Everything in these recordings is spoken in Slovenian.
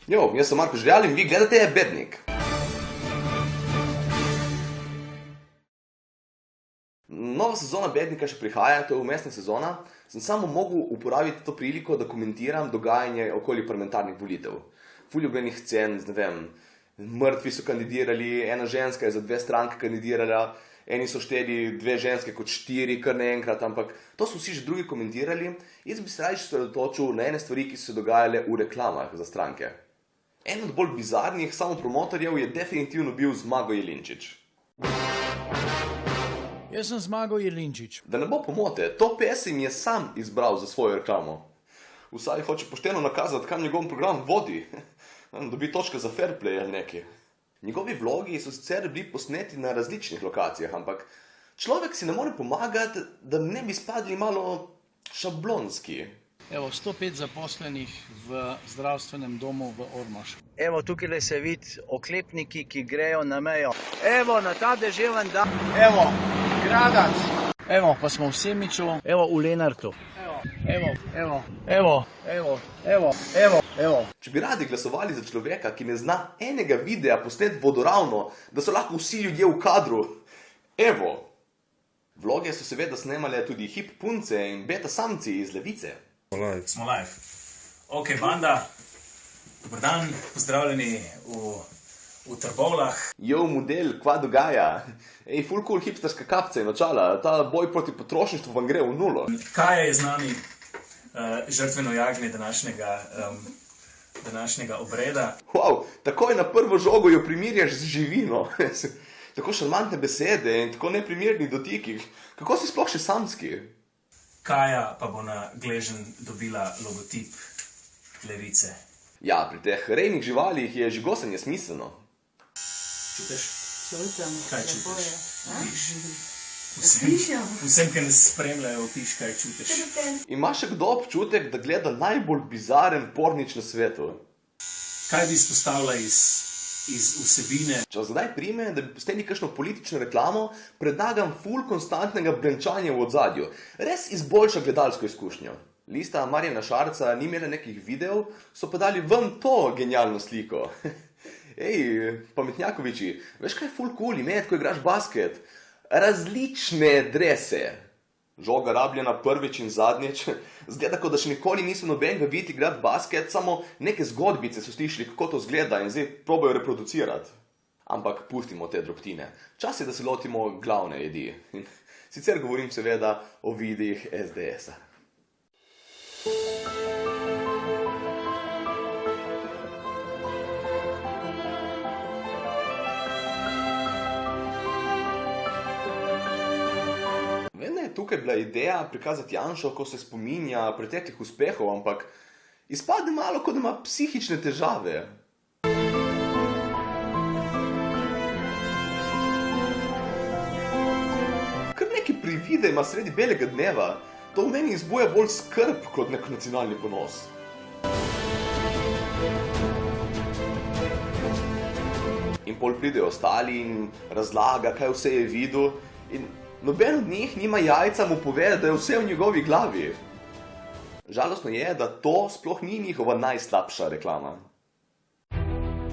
Jo, jaz sem Marko Žerjal in vi gledate Bednik. Nova sezona Bednika še prihaja, to je vmesna sezona. Sem samo mogel uporabiti to priliko, da komentiram dogajanje okoli parlamentarnih volitev. Ful ljubljenih scen, ne vem, mrtvi so kandidirali, ena ženska je za 2 stranke kandidirala, eni so šteli 2 ženske kot 4 kar naenkrat, ampak to so vsi že drugi komentirali. Jaz bi se raje osredotočil na ene stvari, ki so se dogajale v reklamah za stranke. En od bolj bizarnih samopromotorjev je definitivno bil Zmago Jelinčič. Jaz sem Zmago Jelinčič. Da ne bo pomote, to pesem je sam izbral za svojo reklamo. Vsaj hoče pošteno nakazati, kam njegov program vodi. Dobi točke za fair play ali nekaj. Njegovi vlogi so sicer bili posneti na različnih lokacijah, ampak človek si ne more pomagati, da ne bi spadli malo šablonski. Evo, 105 zaposlenih v zdravstvenem domu v Ormožu. Evo, tukaj se vidi oklepniki, ki grejo na mejo. Evo, na ta deževen dan. Evo, Gradac. Evo, pa smo v Semiču. Evo, v Lenartu. Evo. Če bi radi glasovali za človeka, ki ne zna enega videa posnet vodoravno, da so lahko vsi ljudje v kadru, evo. Vloge so seveda snemale tudi hip punce in beta samci iz Levice. Smo live. Ok, banda, dober dan, pozdravljeni v Trbovljah. Jo, model, kva dogaja? Ej, ful cool hipsterska kapca in očala, ta boj proti potrošništvu vam gre v nulo. Kaj je z nami žrtveno jagnje današnjega obreda? Wow, takoj na prvo žogo jo primirjaš z živino. Tako šarmantne besede in tako neprimerni dotiki. Kako si sploh še samski? Kaja pa bo na gleženj dobila logotip Levice. Ja, pri teh rejnih živalih je žigosanje smiselno. Čutiš? Čutim. Kaj čutiš? Piš? Vsem, ki nas spremljajo, piš, kaj čutiš. Ima še kdo občutek, da gleda najbolj bizaren pornič na svetu? Kaj bi izpostavila iz vsebine? Če zdaj prime, da bi postali kakšno politično reklamo, predlagam ful konstantnega brenčanja v odzadju. Res izboljša gledalsko izkušnjo. Lista Marjana Šarca ni imela nekih videov, so pa dali ven to genialno sliko. Ej, pametnjakoviči, veš kaj je ful cool imeti, ko igraš basket? Različne drese. Žoga rabljena prvič in zadnjič. Zgleda, kot da še nikoli niso nobenega videti igrati basket, samo neke zgodbice so slišali, kako to zgleda in zdaj probajo reproducirati. Ampak pustimo te drobtine. Čas je, da se lotimo glavne jedi. Sicer govorim seveda o videih SDS-a. Tukaj je bila ideja prikazati Janšo, ko se spominja preteklih uspehov, ampak izpade malo, kot da ima psihične težave. Kar neki privide ima sredi belega dneva, to v meni izbuja bolj skrb kot nek nacionalni ponos. In pol pridejo ostali in razlaga, kaj vse je videl in noben od njih nima jajca mu povedati, da je vse v njegovi glavi. Žalostno je, da to sploh ni njihova najslabša reklama.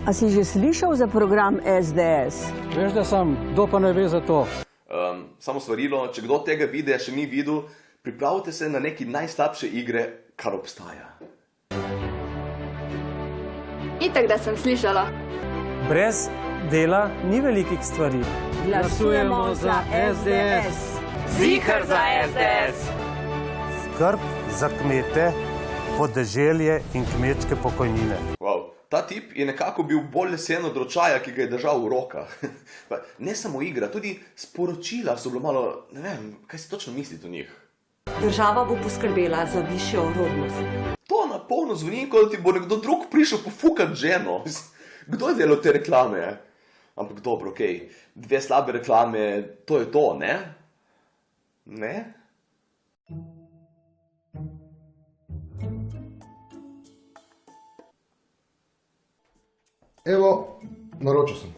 A si že slišal za program SDS? Veš, da sem, kdo pa ne ve za to? Samo svarilo, če kdo tega videa še ni videl, pripravite se na neki najslabše igre, kar obstaja. Itak, da sem slišala. Brez dela ni velikih stvari. Glasujemo za SDS. Zihar za SDS. Skrb za kmete, podeželje in kmečke pokojnine. Wow, ta tip je nekako bil bolj lesen od ročaja, ki ga je držal v rokah. Ne samo igra, tudi sporočila so bilo malo, ne vem, kaj si točno misliti o njih. Država bo poskrbela za višjo rodnost. To na polno zvoni, kot da ti bo nekdo drug prišel pofukati ženo. Kdo je delal te reklame? Ampak dobro, okej, 2 slabe reklame, to je to, ne? Ne? Evo, naročil sem.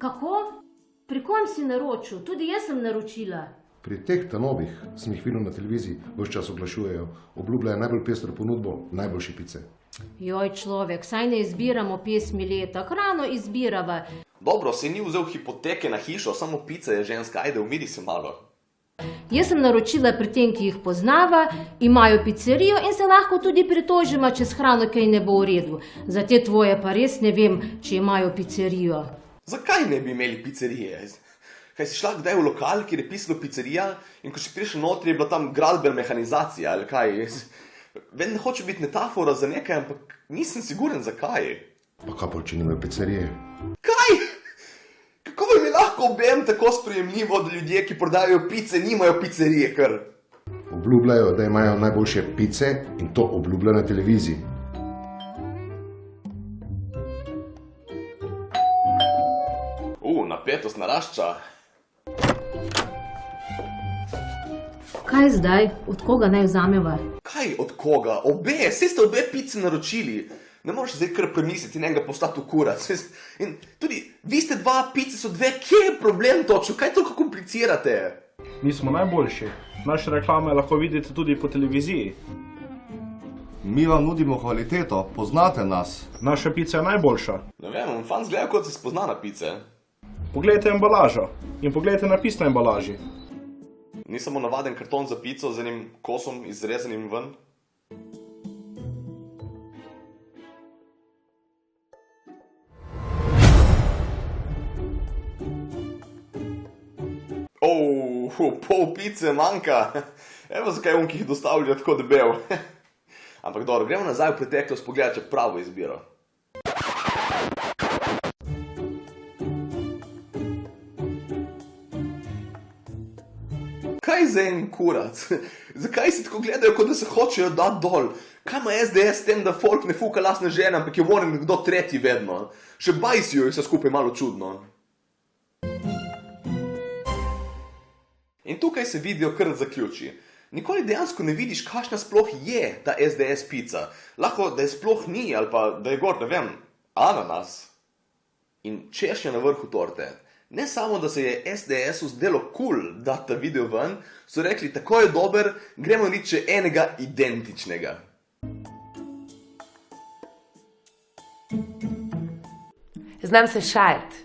Kako? Pri kom si naročil? Tudi jaz sem naročila. Pri teh tanovih sem jih videl na televiziji, ves čas oglašujejo. Obljubljajo najbolj pestro ponudbo, najboljše pice. Joj, človek, saj ne izbiramo pesmi leta, hrano izbirava. Dobro, se ni vzel hipoteke na hišo, samo pica je ženska, ajde, umiri se malo. Jaz sem naročila pri tem, ki jih poznava, imajo pizzerijo in se lahko tudi pritožimo, če s hrano kaj ne bo v redu. Za te tvoje pa res ne vem, če imajo pizzerijo. Zakaj ne bi imeli pizzerije? Kaj si šla kdaj v lokal, kjer je pisalo pizzerija in ko si prišel notri, je bila tam gradbena mehanizacija ali kaj? Vem, ne hoče biti metafora za nekaj, ampak nisem siguren zakaj. Pa kaj pa, če nimajo pizzerije? Kaj? Kako vam je lahko obem tako sprejemljivo, da ljudje, ki prodajajo pice, nimajo pizzerije kar? Obljubljajo, da imajo najboljše pice in to obljubljajo na televiziji. Napetost narašča. Kaj zdaj? Od koga naj vzameva? Kaj od koga? Obe, saj ste obe pice naročili. Ne moreš zdaj kar premisliti in enega postati v kurac. In tudi, vi ste dva, pice so dve, kje je problem točno? Kaj toliko komplicirate? Mi smo najboljši. Naše reklame lahko vidite tudi po televiziji. Mi vam nudimo kvaliteto, poznate nas. Naša pica je najboljša. Ne vem, fan zgleda, kot se spozna na pice. Poglejte embalažo in poglejte napis na embalaži. Ni samo navaden karton za pico z enim kosom izrezanim ven? Pol pice manjka. Evo zakaj on, ki jih dostavlja tako debel. Ampak dobro, gremo nazaj v preteklost pogledati, če pravo izbiro. Kaj za en kurac? Zakaj si tako gledajo, kot da se hočejo dati dol? Kaj ima SDS s tem, da folk ne fuka lastne žene, ampak je voren nekdo tretji vedno? Še bajsijo je vse skupaj malo čudno. In tukaj se video kar zaključi. Nikoli dejansko ne vidiš, kakšna sploh je ta SDS pica. Lahko, da je sploh ni, ali pa da je gor, ne vem, ananas. In češnja na vrhu torte. Ne samo, da se je SDS-u zdelo cool dati ta video ven, so rekli, tako je dober, gremo narediti še enega identičnega. Znam se šaliti.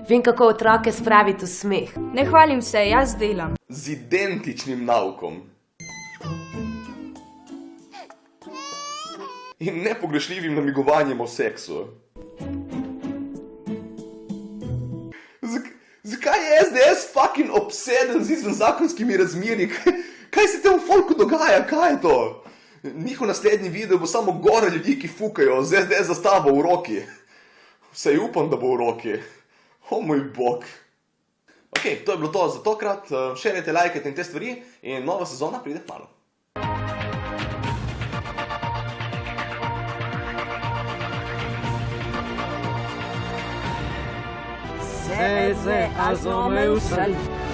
Vem, kako otroke spraviti v smeh. Ne hvalim se, jaz delam. Z identičnim naukom. In nepogrešljivim namigovanjem o seksu. Zakaj je SDS fucking obseden z izvenzakonskimi razmerji? Kaj se temu folku dogaja? Kaj je to? Njihov naslednji video bo samo gore ljudi, ki fukajo z SDS zastavo v roki. Vsej upam, da bo v roki. O moj bog. Ok, to je bilo to za tokrat. Šerite, lajkajte in te stvari in nova sezona pride kmalu. Seze, a zome v sali.